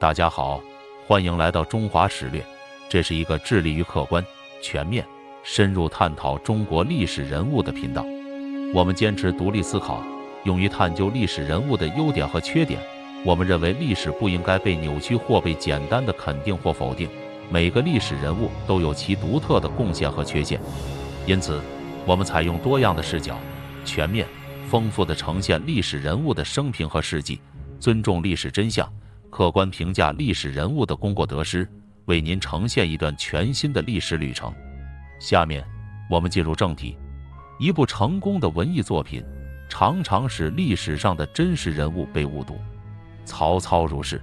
大家好，欢迎来到中华史略，这是一个致力于客观、全面、深入探讨中国历史人物的频道。我们坚持独立思考，勇于探究历史人物的优点和缺点。我们认为历史不应该被扭曲或被简单的肯定或否定，每个历史人物都有其独特的贡献和缺陷。因此，我们采用多样的视角，全面、丰富地呈现历史人物的生平和事迹，尊重历史真相，客观评价历史人物的功过得失，为您呈现一段全新的历史旅程。下面我们进入正题。一部成功的文艺作品常常使历史上的真实人物被误读。曹操如是，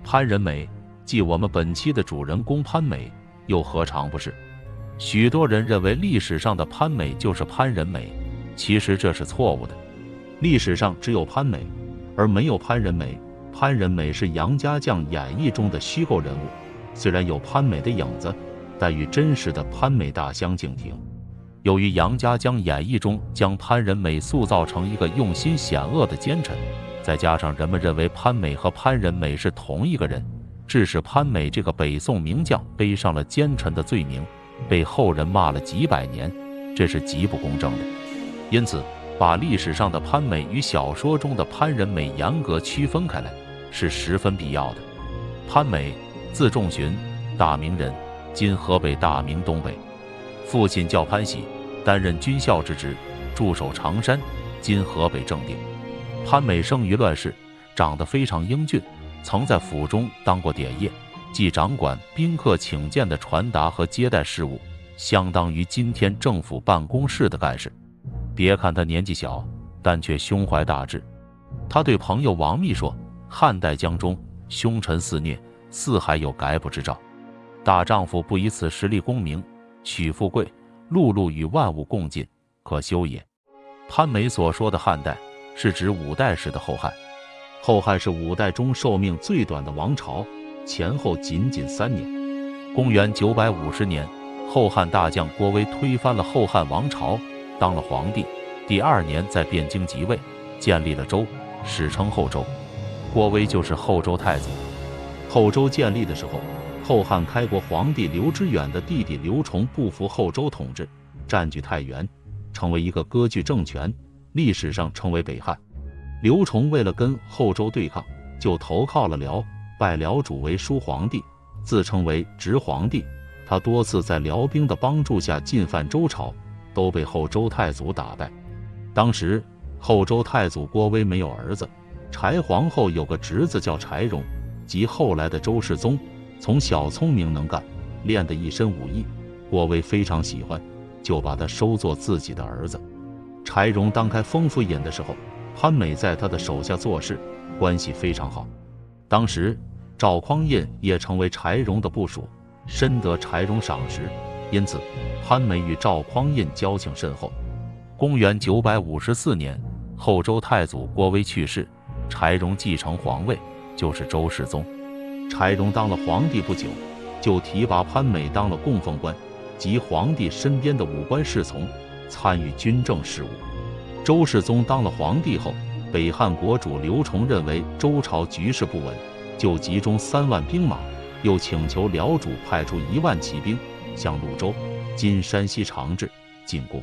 潘仁美即我们本期的主人公潘美，又何尝不是？许多人认为历史上的潘美就是潘仁美，其实这是错误的。历史上只有潘美，而没有潘仁美。潘仁美是杨家将演义中的虚构人物，虽然有潘美的影子，但与真实的潘美大相径庭。由于杨家将演义中将潘仁美塑造成一个用心险恶的奸臣，再加上人们认为潘美和潘仁美是同一个人，致使潘美这个北宋名将背上了奸臣的罪名，被后人骂了几百年，这是极不公正的。因此，把历史上的潘美与小说中的潘仁美严格区分开来是十分必要的。潘美，字仲荀，大名人，今河北大名东北。父亲叫潘喜，担任军校之职，驻守常山，今河北正定。潘美生于乱世，长得非常英俊，曾在府中当过典掖，即掌管宾客请柬的传达和接待事务，相当于今天政府办公室的干事。别看他年纪小，但却胸怀大志。他对朋友王密说，汉代江中凶臣肆虐，四海有改卜之兆，大丈夫不以此实力功名，取富贵，碌碌与万物共进，可修也。潘美所说的汉代是指五代时的后汉。后汉是五代中寿命最短的王朝，前后仅3年。公元950年，后汉大将郭威推翻了后汉王朝，当了皇帝。第2年在汴京即位，建立了州，史称后周。郭威就是后周太祖。后周建立的时候，后汉开国皇帝刘知远的弟弟刘崇不服后周统治，占据太原，成为一个割据政权，历史上称为北汉。刘崇为了跟后周对抗，就投靠了辽，拜辽主为叔皇帝，自称为直皇帝。他多次在辽兵的帮助下进犯周朝，都被后周太祖打败。当时后周太祖郭威没有儿子，柴皇后有个侄子叫柴荣，即后来的周世宗。从小聪明能干，练得一身武艺，郭威非常喜欢，就把他收作自己的儿子。柴荣当开封府尹的时候，潘美在他的手下做事，关系非常好。当时赵匡胤也成为柴荣的部属，深得柴荣赏识，因此潘美与赵匡胤交情甚厚。公元954年，后周太祖郭威去世，柴荣继承皇位，就是周世宗。柴荣当了皇帝不久，就提拔潘美当了供奉官，即皇帝身边的武官侍从，参与军政事务。周世宗当了皇帝后，北汉国主刘崇认为周朝局势不稳，就集中3万兵马，又请求辽主派出1万骑兵向潞州（今山西长治）进攻。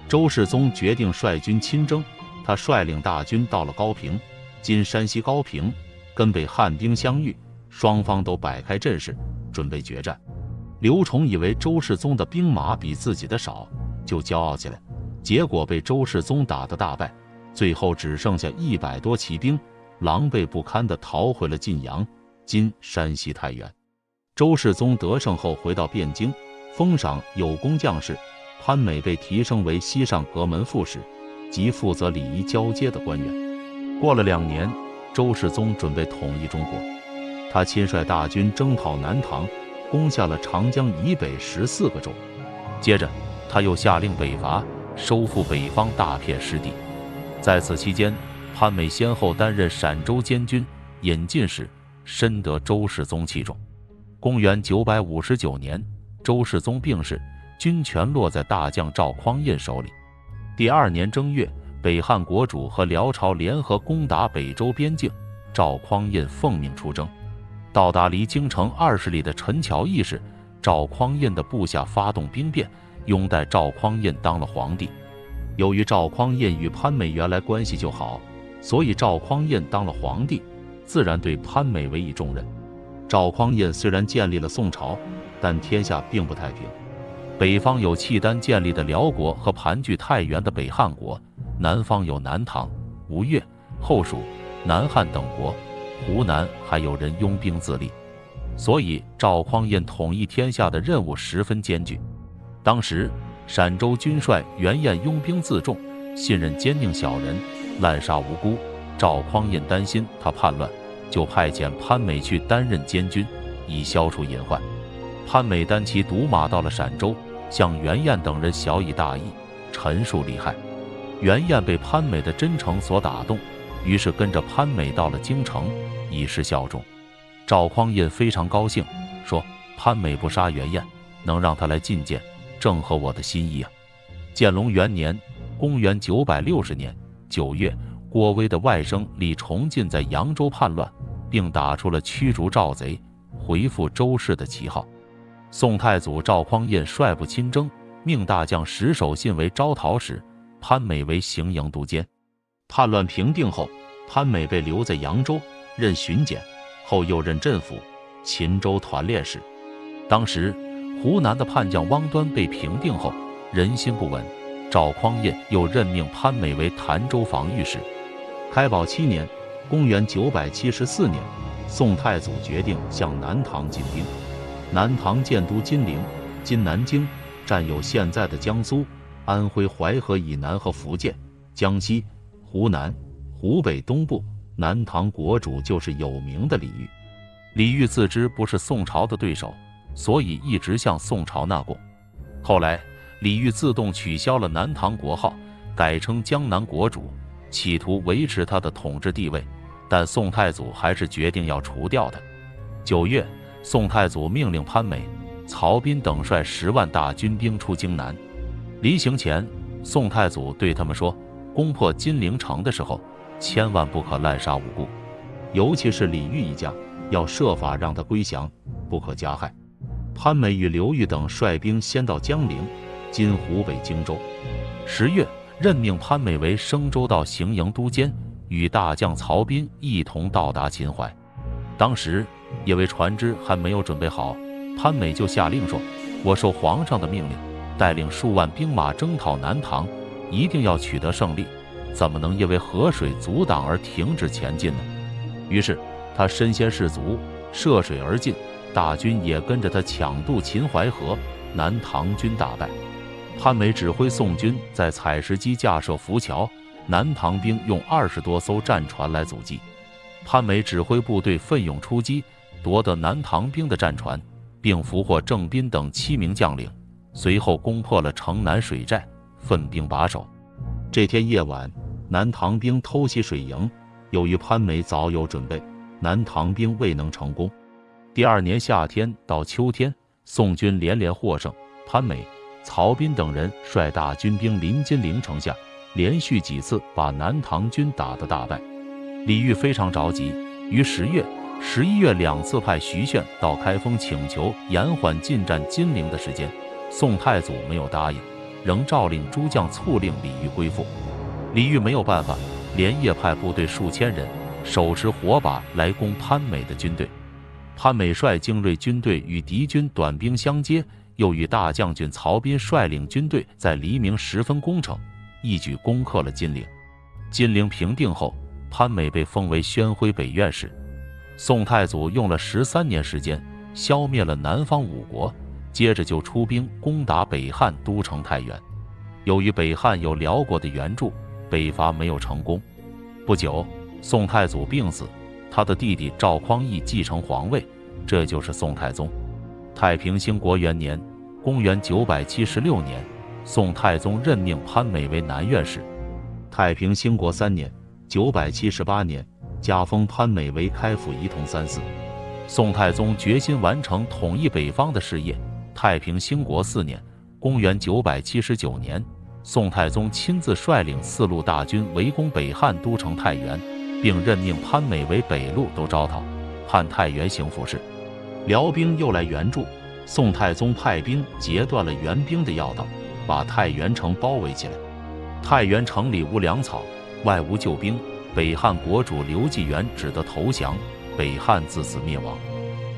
周世宗决定率军亲征，他率领大军到了高平（今山西高平），跟北汉兵相遇，双方都摆开阵势，准备决战。刘崇以为周世宗的兵马比自己的少，就骄傲起来，结果被周世宗打得大败，最后只剩下100多骑兵，狼狈不堪地逃回了晋阳（今山西太原）。周世宗得胜后回到汴京，封赏有功将士，潘美被提升为西上阁门副使，即负责礼仪交接的官员。过了2年，周世宗准备统一中国，他亲率大军征讨南唐，攻下了长江以北14个州。接着他又下令北伐，收复北方大片失地。在此期间，潘美先后担任陕州监军、引进使，深得周世宗器重。公元959年，周世宗病逝，军权落在大将赵匡胤手里。第2年正月，北汉国主和辽朝联合攻打北周边境，赵匡胤奉命出征。到达离京城20里的陈桥驿时，赵匡胤的部下发动兵变，拥戴赵匡胤当了皇帝。由于赵匡胤与潘美原来关系就好，所以赵匡胤当了皇帝，自然对潘美委以重任。赵匡胤虽然建立了宋朝，但天下并不太平。北方有契丹建立的辽国和盘踞太原的北汉国，南方有南唐、吴越、后蜀、南汉等国，湖南还有人拥兵自立，所以赵匡胤统一天下的任务十分艰巨。当时陕州军帅袁彦拥兵自重，信任奸佞小人，滥杀无辜。赵匡胤担心他叛乱，就派遣潘美去担任监军，以消除隐患。潘美单骑独马到了陕州，向袁彦等人晓以大义，陈述利害。袁彦被潘美的真诚所打动，于是跟着潘美到了京城，以示效忠。赵匡胤非常高兴，说潘美不杀袁彦，能让他来觐见，正合我的心意啊。建隆元年，公元960年9月，郭威的外甥李崇进在扬州叛乱，并打出了驱逐赵贼、回复周氏的旗号。宋太祖赵匡胤率部亲征，命大将石守信为招讨使，潘美为行营都监。叛乱平定后，潘美被留在扬州任巡检，后又任镇抚、秦州团练使。当时湖南的叛将汪端被平定后，人心不稳，赵匡胤又任命潘美为潭州防御使。开宝7年，公元974年，宋太祖决定向南唐进兵。南唐建都金陵，今南京，占有现在的江苏、安徽淮河以南和福建、江西、湖南、湖北东部。南唐国主就是有名的李煜。李煜自知不是宋朝的对手，所以一直向宋朝纳贡。后来李煜自动取消了南唐国号，改称江南国主，企图维持他的统治地位，但宋太祖还是决定要除掉他。9月，宋太祖命令潘美、曹彬等率10万大军兵出京南。离行前，宋太祖对他们说，攻破金陵城的时候，千万不可滥杀无辜，尤其是李煜一家，要设法让他归降，不可加害。潘美与刘裕等率兵先到江陵（今湖北荆州）。10月，任命潘美为升州道行营都监，与大将曹彬一同到达秦淮。当时因为船只还没有准备好，潘美就下令说，我受皇上的命令，带领数万兵马征讨南唐，一定要取得胜利，怎么能因为河水阻挡而停止前进呢？于是他身先士卒，涉水而进，大军也跟着他抢渡秦淮河，南唐军大败。潘美指挥宋军在采石矶架设浮桥，南唐兵用20多艘战船来阻击。潘美指挥部队奋勇出击，夺得南唐兵的战船，并俘获郑彬等7名将领，随后攻破了城南水寨，奋兵把守。这天夜晚，南唐兵偷袭水营，由于潘美早有准备，南唐兵未能成功。第2年夏天到秋天，宋军连连获胜，潘美、曹彬等人率大军兵临金陵城下，连续几次把南唐军打得大败。李煜非常着急，于10月、11月2次派徐铉到开封请求延缓进占金陵的时间，宋太祖没有答应，仍诏令诸将促令李煜归附。李煜没有办法，连夜派部队数千人，手持火把来攻潘美的军队。潘美率精锐军队与敌军短兵相接，又与大将军曹彬率领军队在黎明时分攻城，一举攻克了金陵。金陵平定后，潘美被封为宣徽北院使。宋太祖用了13年时间，消灭了南方5国，接着就出兵攻打北汉都城太原。由于北汉有辽国的援助，北伐没有成功。不久，宋太祖病死，他的弟弟赵匡胤继承皇位，这就是宋太宗。太平兴国元年，公元976年，宋太宗任命潘美为南院使。太平兴国3年，978年，加封潘美为开府仪同3司。宋太宗决心完成统一北方的事业。太平兴国4年，公元979年，宋太宗亲自率领4路大军围攻北汉都城太原，并任命潘美为北路都招讨。判太原行府事。辽兵又来援助，宋太宗派兵截断了援兵的要道，把太原城包围起来。太原城里无粮草，外无救兵，北汉国主刘继元只得投降，北汉自此灭亡。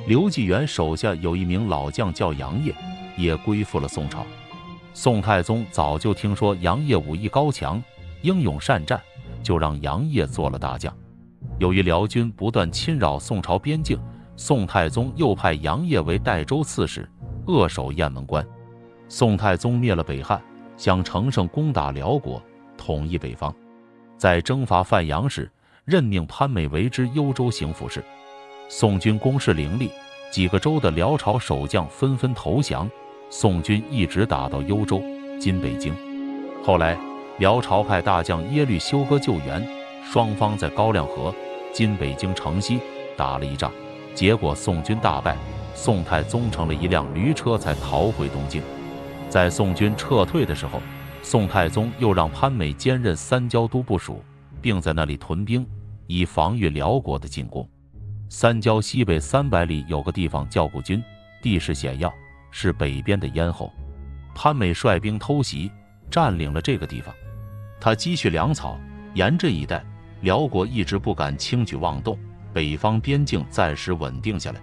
刘继元手下有一名老将叫杨业，也归附了宋朝。宋太宗早就听说杨业武艺高强，英勇善战，就让杨业做了大将。由于辽军不断侵扰宋朝边境，宋太宗又派杨业为代州刺史，扼守雁门关。宋太宗灭了北汉，想乘胜攻打辽国，统一北方。在征伐范阳时，任命潘美为之幽州行府事。宋军攻势凌厉，几个州的辽朝守将纷纷投降，宋军一直打到幽州（今北京）。后来，辽朝派大将耶律休哥救援，双方在高粱河（今北京城西）打了一仗，结果宋军大败，宋太宗乘了一辆驴车才逃回东京。在宋军撤退的时候，宋太宗又让潘美兼任三郊都部署，并在那里屯兵，以防御辽国的进攻。三郊西北300里有个地方叫固军，地势险要，是北边的咽喉。潘美率兵偷袭，占领了这个地方。他积蓄粮草，沿这一带，辽国一直不敢轻举妄动，北方边境暂时稳定下来。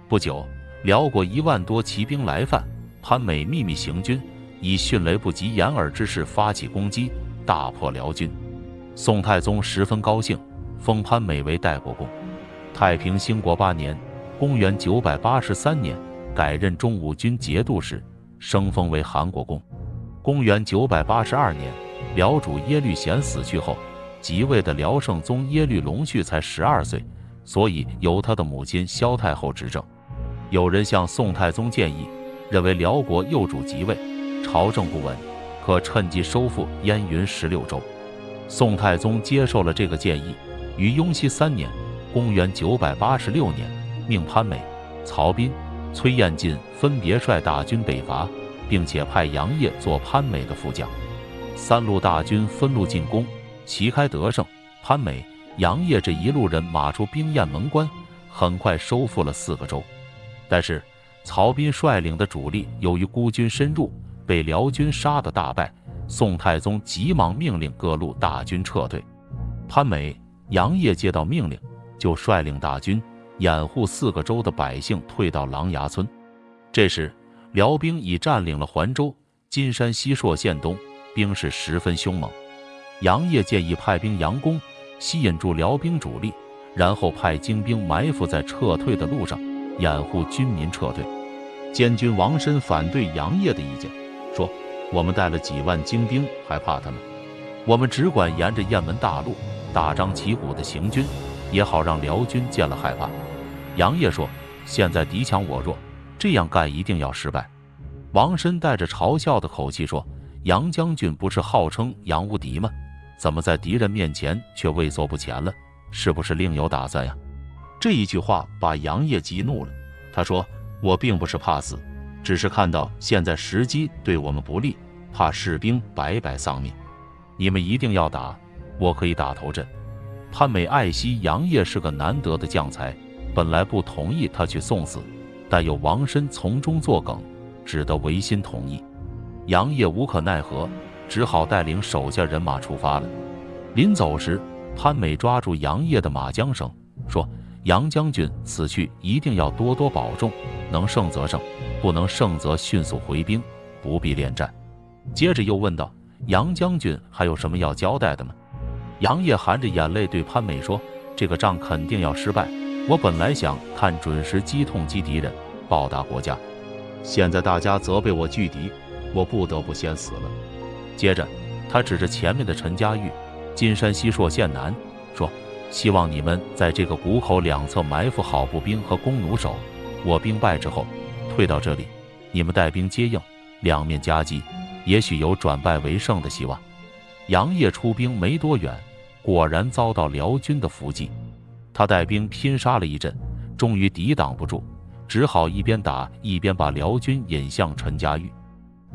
不久，辽国1万多骑兵来犯，潘美秘密行军，以迅雷不及掩耳之势发起攻击，大破辽军。宋太宗十分高兴，封潘美为代国公。太平兴国8年，公元983年，改任中武军节度使，升封为韩国公。公元982年，辽主耶律贤死去后，即位的辽圣宗耶律隆绪才12岁，所以由他的母亲萧太后执政。有人向宋太宗建议，认为辽国幼主即位，朝政不稳，可趁机收复燕云16州。宋太宗接受了这个建议，于雍熙3年，公元986年，命潘美、曹彬、崔彦进分别率大军北伐，并且派杨业做潘美的副将。3路大军分路进攻，旗开得胜。潘美、杨业这一路人马出兵雁门关，很快收复了4个州。但是曹彬率领的主力由于孤军深入，被辽军杀得大败。宋太宗急忙命令各路大军撤退。潘美、杨业接到命令，就率领大军掩护4个州的百姓退到狼牙村。这时，辽兵已占领了环州（今山西朔县东），兵势十分凶猛。杨业建议派兵佯攻，吸引住辽兵主力，然后派精兵埋伏在撤退的路上，掩护军民撤退。监军王申反对杨业的意见，说：“我们带了几万精兵，还怕他们？我们只管沿着雁门大路大张旗鼓地行军，也好让辽军见了害怕。”杨业说：“现在敌强我弱，这样干一定要失败。”王申带着嘲笑的口气说：“杨将军不是号称杨无敌吗？怎么在敌人面前却畏缩不前了？是不是另有打算呀？”这一句话把杨业激怒了，他说：“我并不是怕死，只是看到现在时机对我们不利，怕士兵白白丧命。你们一定要打，我可以打头阵。”潘美爱惜杨业是个难得的将才，本来不同意他去送死，但有王申从中作梗，只得违心同意。杨业无可奈何，只好带领手下人马出发了。临走时，潘美抓住杨业的马缰绳，说：“杨将军此去一定要多多保重，能胜则胜，不能胜则迅速回兵，不必恋战。”接着又问道：“杨将军还有什么要交代的吗？”杨业含着眼泪对潘美说：“这个仗肯定要失败，我本来想看准时击痛击敌人，报答国家，现在大家责备我拒敌，我不得不先死了。”接着他指着前面的陈家峪（今山西朔县南）说：“希望你们在这个谷口两侧埋伏好步兵和弓弩手，我兵败之后退到这里，你们带兵接应，两面夹击，也许有转败为胜的希望。”杨业出兵没多远，果然遭到辽军的伏击。他带兵拼杀了一阵，终于抵挡不住，只好一边打一边把辽军引向陈家峪。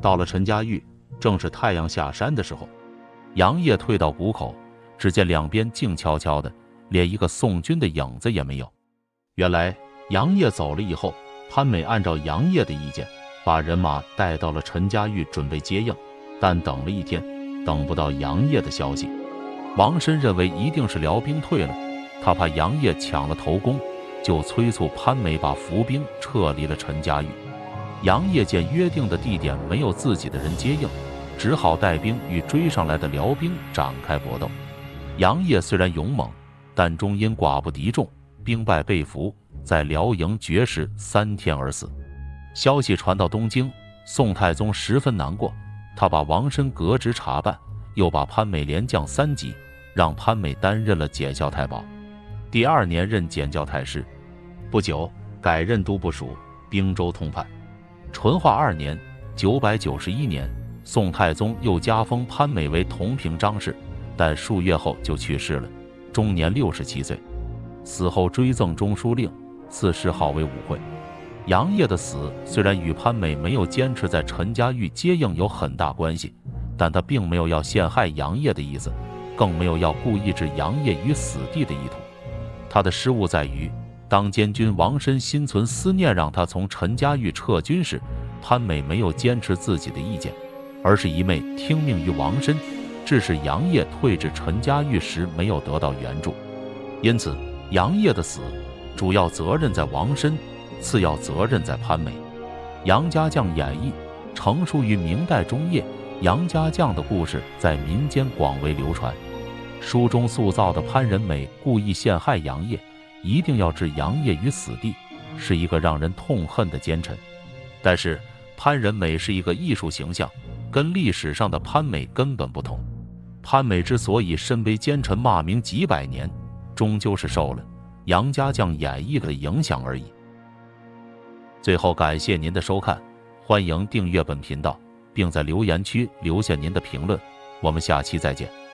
到了陈家峪，正是太阳下山的时候。杨业退到谷口，只见两边静悄悄的，连一个宋军的影子也没有。原来杨业走了以后，潘美按照杨业的意见，把人马带到了陈家峪准备接应，但等了一天，等不到杨业的消息。王申认为一定是辽兵退了，他怕杨业抢了头功，就催促潘美把伏兵撤离了陈家峪。杨业见约定的地点没有自己的人接应，只好带兵与追上来的辽兵展开搏斗。杨业虽然勇猛，但终因寡不敌众，兵败被俘，在辽营绝食3天而死。消息传到东京，宋太宗十分难过，他把王申革职查办，又把潘美连降3级，让潘美担任了检校太保。第2年任检校太师，不久改任都部署、兵州通判。淳化2年991年，宋太宗又加封潘美为同平章事，但数月后就去世了，终年67岁。死后追赠中书令，赐谥号为武惠。杨业的死虽然与潘美没有坚持在陈家峪接应有很大关系，但他并没有要陷害杨业的意思，更没有要故意置杨业于死地的意图。他的失误在于，当监军王申心存思念让他从陈家峪撤军时，潘美没有坚持自己的意见，而是一昧听命于王申，致使杨业退至陈家峪时没有得到援助。因此杨业的死主要责任在王申，次要责任在潘美。杨家将演义成书于明代中叶，杨家将的故事在民间广为流传。书中塑造的潘仁美故意陷害杨业，一定要置杨业于死地，是一个让人痛恨的奸臣。但是潘仁美是一个艺术形象，跟历史上的潘美根本不同。潘美之所以身为奸臣骂名几百年，终究是受了杨家将演义的影响而已。最后感谢您的收看，欢迎订阅本频道，并在留言区留下您的评论，我们下期再见。